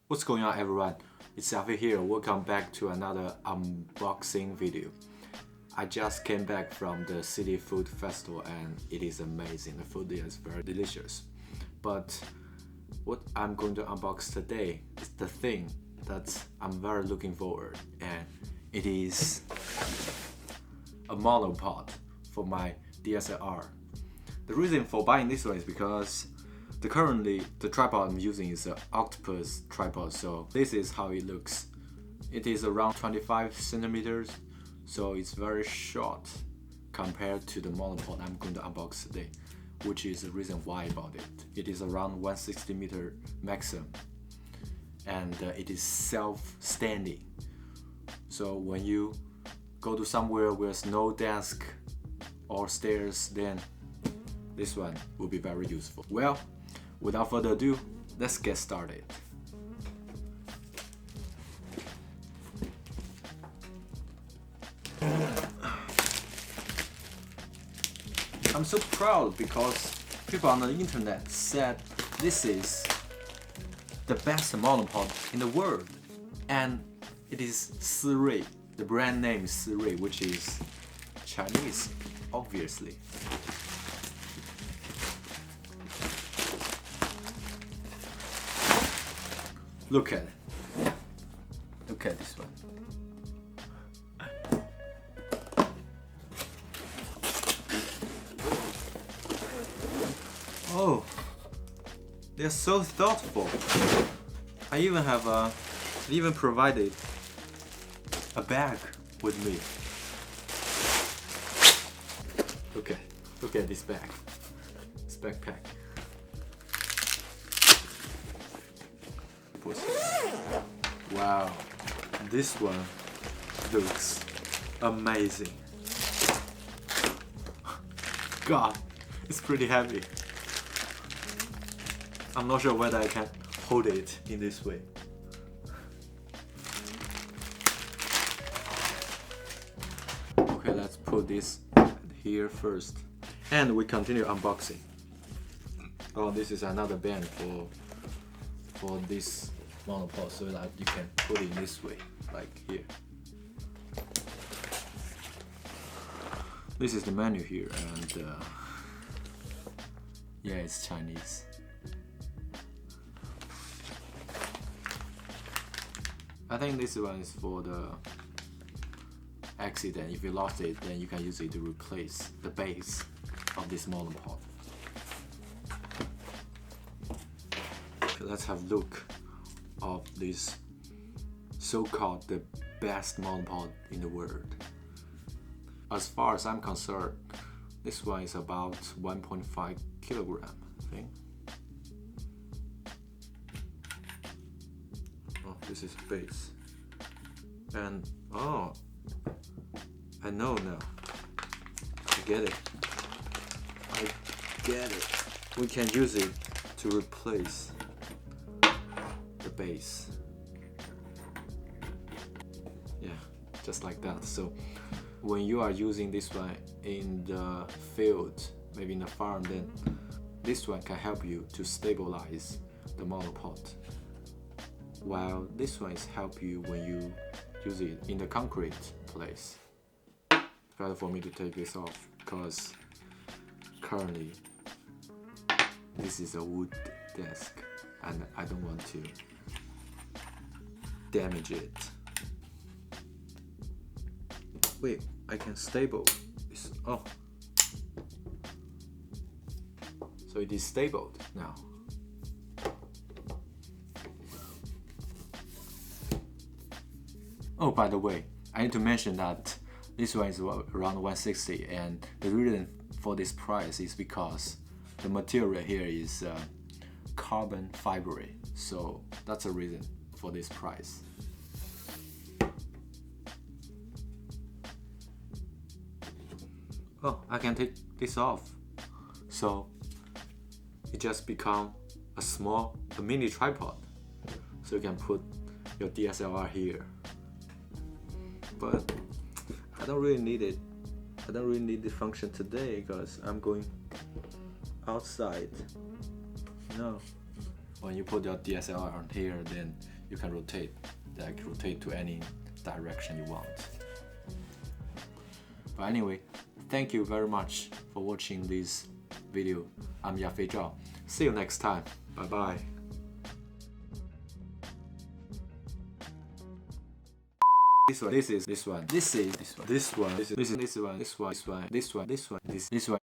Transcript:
What's going on, everyone? It's Alfie here. Welcome back to another unboxing video. I just came back from the City Food Festival and it is amazing. The food is very delicious. But what I'm going to unbox today is the thing that I'm very looking forward, and it is a monopod for my DSLR. The reason for buying this one is because currently the tripod I'm using is an octopus tripod, so this is how it looks. It is around 25 centimeters, so it's very short compared to the monopod I'm going to unbox today, which is the reason why I bought it. It is around 160 meter maximum, and it is self-standing. So when you go to somewhere where there's no desk or stairs, then this one will be very useful. Well, without further ado, let's get started. I'm so proud because people on the internet said this is the best monopod in the world, and it is SIRUI. The brand name is SIRUI, which is Chinese, obviously. Look at it. Look at this one. Oh, they're so thoughtful. I even provided a bag with me. Look at this bag. This backpack. Wow, this one looks amazing. God, it's pretty heavy. I'm not sure whether I can hold it in this way. Okay, let's put this here first. And we continue unboxing. Oh, this is another band for this monopod, so that you can put it this way, like here. This is the menu here, and yeah, it's Chinese. I think this one is for the accident. If you lost it, then you can use it to replace the base of this monopod. Okay, let's have a look of this so-called the best monopod in the world. As far as I'm concerned, this one is about 1.5 kilogram, I think. Oh, this is base. And oh, I know now. I get it. We can use it to replace the base. Yeah, just like that. So when you are using this one in the field, maybe in the farm, then this one can help you to stabilize the monopod, while this one is help you when you use it in the concrete place. It's better for me to take this off because currently this is a wood desk and I don't want to damage it. Wait, I can stable this. Oh, so it is stabled now. Oh, by the way, I need to mention that this one is around 160, and the reason for this price is because the material here is carbon fiber, so that's a reason for this price. Oh, I can take this off, so it just become a mini tripod, so you can put your DSLR here. But I don't really need it. I don't really need the function today because I'm going outside. No, when you put your DSLR on here, then you can rotate to any direction you want. But anyway, thank you very much for watching this video. I'm Yafei Zhao. See you next time. Bye bye. This one.